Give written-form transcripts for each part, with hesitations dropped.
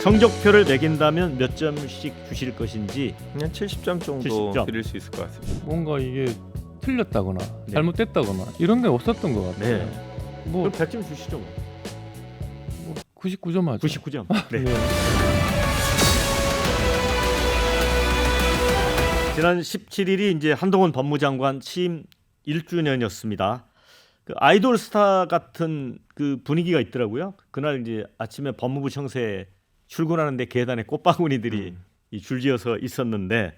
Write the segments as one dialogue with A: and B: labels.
A: 성적표를 매긴다면 몇 점씩 주실 것인지.
B: 그냥 70점 정도
A: 70점.
B: 드릴 수 있을 것 같습니다.
C: 뭔가 이게 틀렸다거나
A: 네.
C: 잘못됐다거나 이런 게 없었던 것 같아요.
A: 네.
C: 뭐,
A: 그럼 100점 주시죠.
C: 99점 하죠.
A: 99점. 네.
C: 네.
A: 지난 17일이 이제 한동훈 법무장관 취임 1주년이었습니다. 그 아이돌 스타 같은 그 분위기가 있더라고요. 그날 이제 아침에 법무부 청사에 출근하는데 계단에 꽃바구니들이 이 줄지어서 있었는데,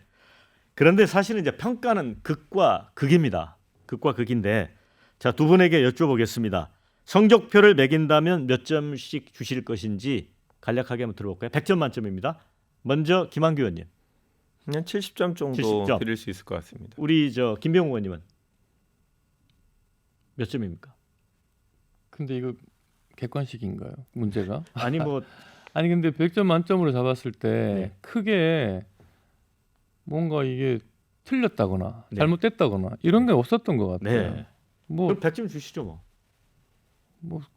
A: 그런데 사실은 이제 평가는 극과 극입니다. 극과 극인데, 자, 두 분에게 여쭤보겠습니다. 성적표를 매긴다면 몇 점씩 주실 것인지 간략하게 한번 들어볼까요? 100점 만점입니다. 먼저 김한규 의원님.
B: 그냥 70점 정도
A: 70점.
B: 드릴 수 있을 것 같습니다.
A: 우리 저 김병우 의원님은 몇 점입니까?
C: 근데 이거 객관식인가요? 문제가?
A: 아니 뭐
C: 아니 근데 100점 만점으로 잡았을 때
A: 네.
C: 크게 뭔가 이게 틀렸다거나
A: 네.
C: 잘못됐다거나 이런 게 없었던 것 같아요.
A: 네.
C: 뭐,
A: 그럼 100점 주시죠 뭐.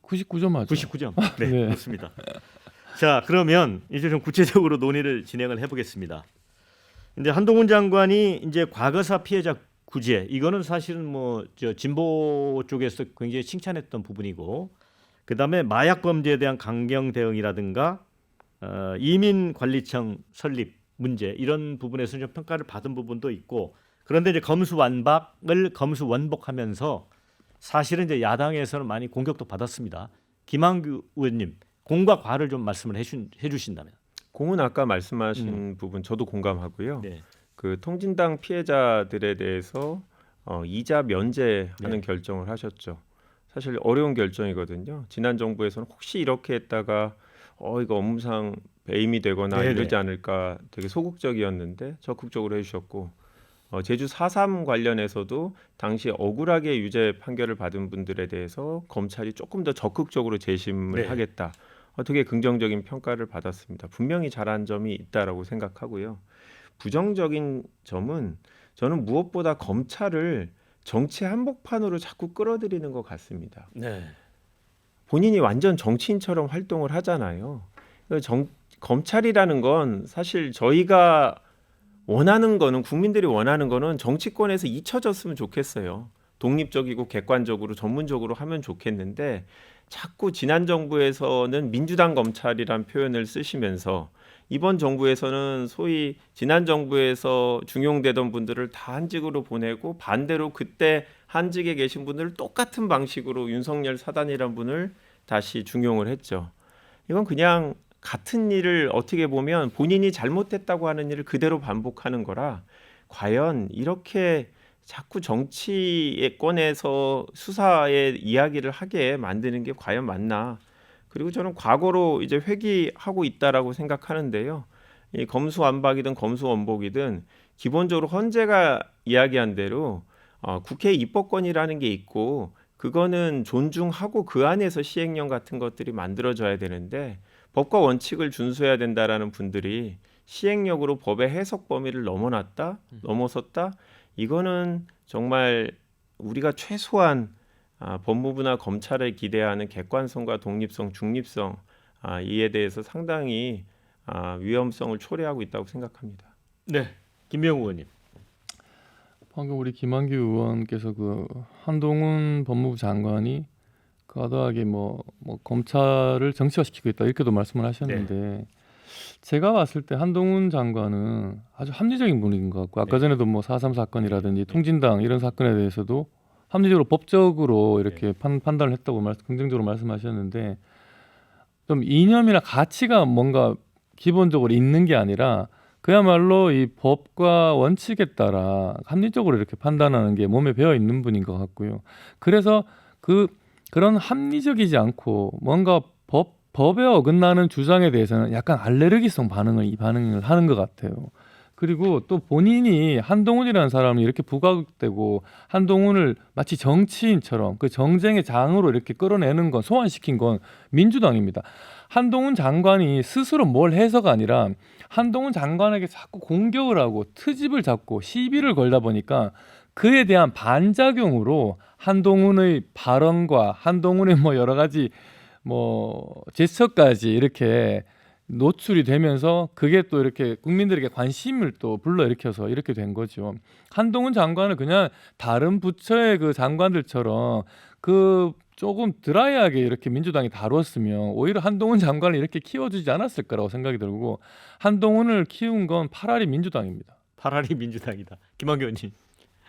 C: 99점 하죠.
A: 99점. 네,
C: 네.
A: 좋습니다. 자, 그러면 이제 좀 구체적으로 논의를 진행을 해보겠습니다. 이제 한동훈 장관이 이제 과거사 피해자 구제, 이거는 사실은 뭐 저 진보 쪽에서 굉장히 칭찬했던 부분이고, 그다음에 마약 범죄에 대한 강경 대응이라든가 이민관리청 설립 문제, 이런 부분에서 좀 평가를 받은 부분도 있고, 그런데 이제 검수완박을 검수원복하면서 사실은 이제 야당에서는 많이 공격도 받았습니다. 김한규 의원님, 공과 과를 좀 말씀을 해주신다면.
B: 공은 아까 말씀하신 부분 저도 공감하고요.
A: 네.
B: 그 통진당 피해자들에 대해서 이자 면제하는
A: 네.
B: 결정을 하셨죠. 사실 어려운 결정이거든요. 지난 정부에서는 혹시 이렇게 했다가 이거 업무상 배임이 되거나
A: 네네.
B: 이러지 않을까 되게 소극적이었는데 적극적으로 해주셨고, 제주 4.3 관련해서도 당시 억울하게 유죄 판결을 받은 분들에 대해서 검찰이 조금 더 적극적으로 재심을
A: 네.
B: 하겠다. 되게 긍정적인 평가를 받았습니다. 분명히 잘한 점이 있다라고 생각하고요. 부정적인 점은 저는 무엇보다 검찰을 정치 한복판으로 자꾸 끌어들이는 것 같습니다.
A: 네.
B: 본인이 완전 정치인처럼 활동을 하잖아요. 검찰이라는 건 사실 저희가 원하는 거는, 국민들이 원하는 거는 정치권에서 잊혀졌으면 좋겠어요. 독립적이고 객관적으로 전문적으로 하면 좋겠는데, 자꾸 지난 정부에서는 민주당 검찰이란 표현을 쓰시면서 이번 정부에서는 소위 지난 정부에서 중용되던 분들을 다 한직으로 보내고, 반대로 그때 한직에 계신 분들을 똑같은 방식으로 윤석열 사단이란 분을 다시 중용을 했죠. 이건 그냥 같은 일을, 어떻게 보면 본인이 잘못했다고 하는 일을 그대로 반복하는 거라, 과연 이렇게 자꾸 정치권에서 수사의 이야기를 하게 만드는 게 과연 맞나? 그리고 저는 과거로 이제 회귀하고 있다라고 생각하는데요. 이 검수완박이든 검수원복이든 기본적으로 헌재가 이야기한 대로 국회 입법권이라는 게 있고, 그거는 존중하고 그 안에서 시행령 같은 것들이 만들어져야 되는데, 법과 원칙을 준수해야 된다라는 분들이 시행령으로 법의 해석 범위를 넘어섰다. 이거는 정말 우리가 최소한 법무부나 검찰에 기대하는 객관성과 독립성, 중립성, 이에 대해서 상당히 위험성을 초래하고 있다고 생각합니다.
A: 네. 김병우 의원님.
C: 방금 우리 김한규 의원께서 그 한동훈 법무부 장관이 과도하게 뭐 검찰을 정치화시키고 있다 이렇게도 말씀을 하셨는데, 제가 봤을 때 한동훈 장관은 아주 합리적인 분인 것 같고, 아까 전에도 뭐 4.3 사건이라든지 통진당 이런 사건에 대해서도 합리적으로 법적으로 이렇게 판단을 했다고 긍정적으로 말씀하셨는데, 좀 이념이나 가치가 뭔가 기본적으로 있는 게 아니라 그야말로 이 법과 원칙에 따라 합리적으로 이렇게 판단하는 게 몸에 배어 있는 분인 것 같고요. 그래서 그런 합리적이지 않고 뭔가 법에 어긋나는 주장에 대해서는 약간 알레르기성 반응을 하는 것 같아요. 그리고 또 본인이 한동훈이라는 사람이 이렇게 부각되고 한동훈을 마치 정치인처럼 그 정쟁의 장으로 이렇게 끌어내는 건, 소환시킨 건 민주당입니다. 한동훈 장관이 스스로 뭘 해서가 아니라 한동훈 장관에게 자꾸 공격을 하고 트집을 잡고 시비를 걸다 보니까 그에 대한 반작용으로 한동훈의 발언과 한동훈의 뭐 여러 가지 뭐 제스처까지 이렇게 노출이 되면서 그게 또 이렇게 국민들에게 관심을 또 불러일으켜서 이렇게 된 거죠. 한동훈 장관은 그냥 다른 부처의 그 장관들처럼 그 조금 드라이하게 이렇게 민주당이 다뤘으면 오히려 한동훈 장관을 이렇게 키워주지 않았을 거라고 생각이 들고, 한동훈을 키운 건 파라리 민주당입니다.
A: 파라리 민주당이다. 김한규 의원님.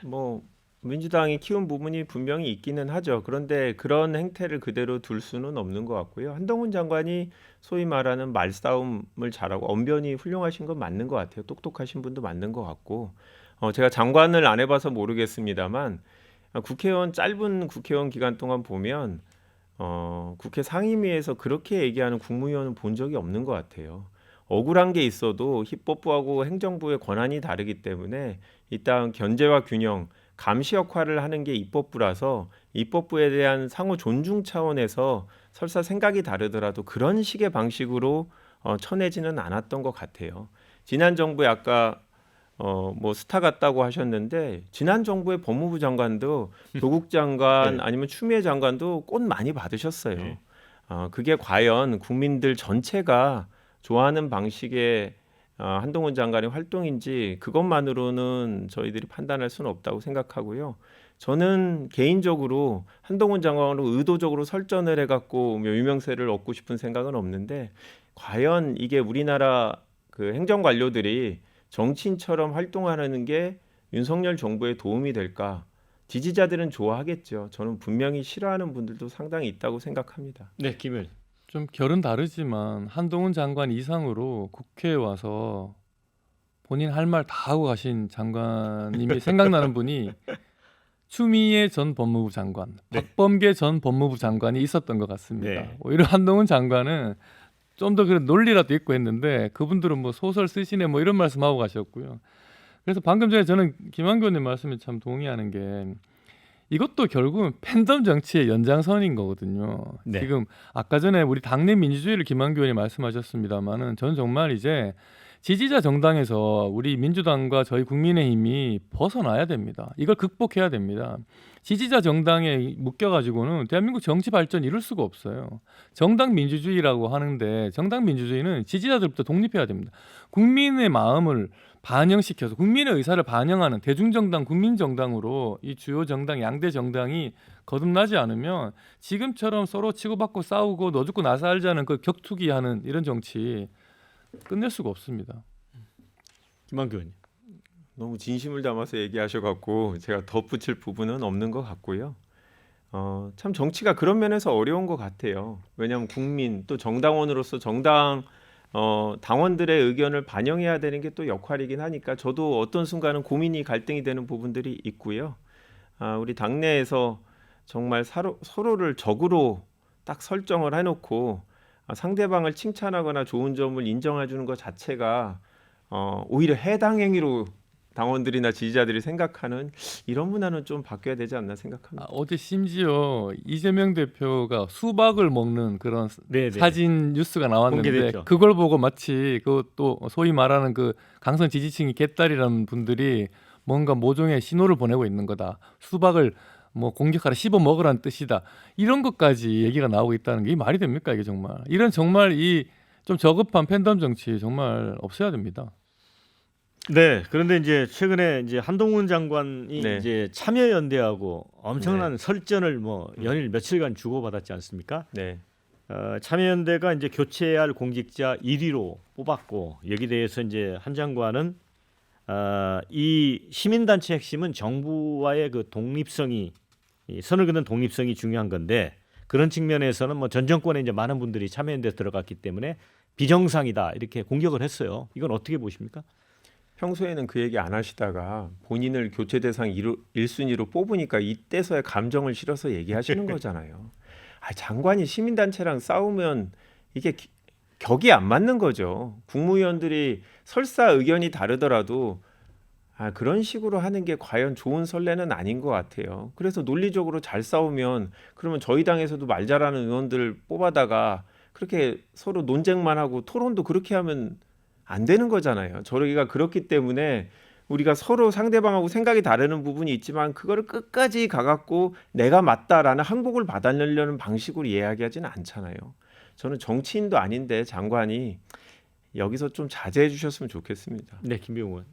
B: 뭐 민주당이 키운 부분이 분명히 있기는 하죠. 그런데 그런 행태를 그대로 둘 수는 없는 것 같고요. 한동훈 장관이 소위 말하는 말싸움을 잘하고 언변이 훌륭하신 건 맞는 것 같아요. 똑똑하신 분도 맞는 것 같고, 제가 장관을 안 해봐서 모르겠습니다만 국회의원 짧은 국회의원 기간 동안 보면 국회 상임위에서 그렇게 얘기하는 국무위원은 본 적이 없는 것 같아요. 억울한 게 있어도 입법부하고 행정부의 권한이 다르기 때문에 일단 견제와 균형, 감시 역할을 하는 게 입법부라서 입법부에 대한 상호 존중 차원에서 설사 생각이 다르더라도 그런 식의 방식으로 쳐내지는 않았던 것 같아요. 지난 정부에 아까 뭐 스타 같다고 하셨는데 지난 정부의 법무부 장관도 조국 장관
A: 네.
B: 아니면 추미애 장관도 꽃 많이 받으셨어요.
A: 네.
B: 그게 과연 국민들 전체가 좋아하는 방식의 한동훈 장관의 활동인지 그것만으로는 저희들이 판단할 수는 없다고 생각하고요. 저는 개인적으로 한동훈 장관으로 의도적으로 설전을 해갖고 유명세를 얻고 싶은 생각은 없는데, 과연 이게 우리나라 그 행정 관료들이 정치인처럼 활동하는 게 윤석열 정부에 도움이 될까? 지지자들은 좋아하겠죠. 저는 분명히 싫어하는 분들도 상당히 있다고 생각합니다.
A: 네, 김 의원.
C: 좀 결은 다르지만 한동훈 장관 이상으로 국회에 와서 본인 할 말 다 하고 가신 장관님이 생각나는 분이 추미애 전 법무부 장관,
A: 네.
C: 박범계 전 법무부 장관이 있었던 것 같습니다.
A: 네.
C: 오히려 한동훈 장관은 좀 더 그런 논리라도 있고 했는데 그분들은 뭐 소설 쓰시네 뭐 이런 말씀하고 가셨고요. 그래서 방금 전에 저는 김한규 의원님 말씀에 참 동의하는 게, 이것도 결국은 팬덤 정치의 연장선인 거거든요.
A: 네.
C: 지금 아까 전에 우리 당내 민주주의를 김한규 의원이 말씀하셨습니다만은 저는 정말 이제 지지자 정당에서 우리 민주당과 저희 국민의힘이 벗어나야 됩니다. 이걸 극복해야 됩니다. 지지자 정당에 묶여가지고는 대한민국 정치 발전 이룰 수가 없어요. 정당 민주주의라고 하는데 정당 민주주의는 지지자들부터 독립해야 됩니다. 국민의 마음을 반영시켜서 국민의 의사를 반영하는 대중정당, 국민정당으로 이 주요 정당, 양대 정당이 거듭나지 않으면 지금처럼 서로 치고받고 싸우고 너 죽고 나 살자는 그 격투기하는 이런 정치 끝낼 수가 없습니다.
A: 김한규 의원님.
B: 너무 진심을 담아서 얘기하셔갖고 제가 덧붙일 부분은 없는 것 같고요. 참 정치가 그런 면에서 어려운 것 같아요. 왜냐하면 국민 또 정당원으로서 정당 당원들의 의견을 반영해야 되는 게 또 역할이긴 하니까 저도 어떤 순간은 고민이 갈등이 되는 부분들이 있고요. 우리 당내에서 정말 서로를 적으로 딱 설정을 해놓고 상대방을 칭찬하거나 좋은 점을 인정해 주는 것 자체가 오히려 해당 행위로 당원들이나 지지자들이 생각하는 이런 문화는 좀 바뀌어야 되지 않나 생각합니다.
C: 어제 심지어 이재명 대표가 수박을 먹는 그런
A: 네, 네.
C: 사진 뉴스가 나왔는데
A: 공개됐죠.
C: 그걸 보고 마치 그또 소위 말하는 그 강성 지지층이 개딸이라는 분들이 뭔가 모종의 신호를 보내고 있는 거다. 수박을 뭐 공격하라 씹어 먹으라는 뜻이다. 이런 것까지 얘기가 나오고 있다는 게 말이 됩니까 이게 정말. 이런 정말 이 좀 저급한 팬덤 정치 정말 없어야 됩니다.
A: 네. 그런데 이제 최근에 이제 한동훈 장관이
B: 네.
A: 이제 참여연대하고 엄청난 설전을 뭐 연일 며칠간 주고받았지 않습니까?
B: 네,
A: 참여연대가 이제 교체해야 할 공직자 1위로 뽑았고, 여기 대해서 이제 한 장관은 이 시민단체 핵심은 정부와의 그 독립성이, 이 선을 그는 독립성이 중요한 건데, 그런 측면에서는 뭐 전 정권에 이제 많은 분들이 참여연대 들어갔기 때문에 비정상이다 이렇게 공격을 했어요. 이건 어떻게 보십니까?
B: 평소에는 그 얘기 안 하시다가 본인을 교체 대상 1순위로 뽑으니까 이때서야 감정을 실어서 얘기하시는 거잖아요. 장관이 시민단체랑 싸우면 이게 격이 안 맞는 거죠. 국무위원들이 설사 의견이 다르더라도 그런 식으로 하는 게 과연 좋은 선례는 아닌 것 같아요. 그래서 논리적으로 잘 싸우면 그러면 저희 당에서도 말 잘하는 의원들 뽑아다가 그렇게 서로 논쟁만 하고 토론도 그렇게 하면 안 되는 거잖아요. 저희가 그렇기 때문에 우리가 서로 상대방하고 생각이 다르는 부분이 있지만 그거를 끝까지 가갖고 내가 맞다라는 항복을 받아내려는 방식으로 이야기하지는 않잖아요. 저는 정치인도 아닌데 장관이 여기서 좀 자제해 주셨으면 좋겠습니다.
A: 네, 김병우 의원.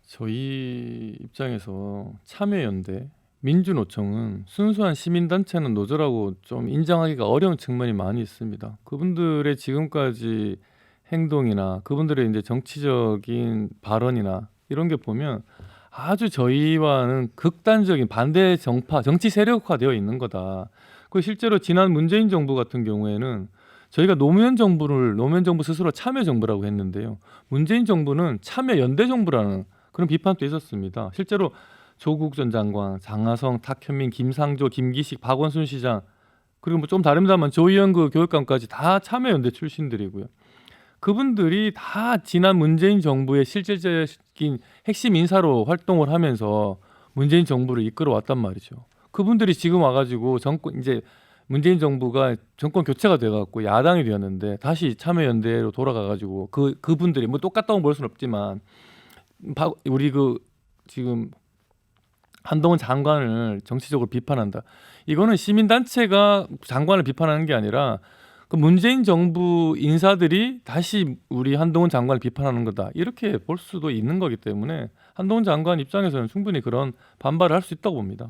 C: 저희 입장에서 참여연대, 민주노총은 순수한 시민단체는 노조라고 좀 인정하기가 어려운 측면이 많이 있습니다. 그분들의 지금까지 행동이나 그분들의 이제 정치적인 발언이나 이런 게 보면 아주 저희와는 극단적인 반대 정파, 정치 세력화되어 있는 거다. 그 실제로 지난 문재인 정부 같은 경우에는 저희가 노무현 정부 스스로 참여 정부라고 했는데요. 문재인 정부는 참여 연대 정부라는 그런 비판도 있었습니다. 실제로 조국 전 장관, 장하성, 탁현민, 김상조, 김기식, 박원순 시장 그리고 뭐 좀 다릅니다만 조희연 교육감까지 다 참여연대 출신들이고요. 그분들이 다 지난 문재인 정부의 실질적인 핵심 인사로 활동을 하면서 문재인 정부를 이끌어왔단 말이죠. 그분들이 지금 와가지고 이제 문재인 정부가 정권 교체가 돼갖고 야당이 되었는데 다시 참여연대로 돌아가가지고 그분들이 뭐 똑같다고 볼 수는 없지만 우리 지금 한동훈 장관을 정치적으로 비판한다. 이거는 시민단체가 장관을 비판하는 게 아니라 그 문재인 정부 인사들이 다시 우리 한동훈 장관을 비판하는 거다. 이렇게 볼 수도 있는 거기 때문에 한동훈 장관 입장에서는 충분히 그런 반발을 할 수 있다고 봅니다.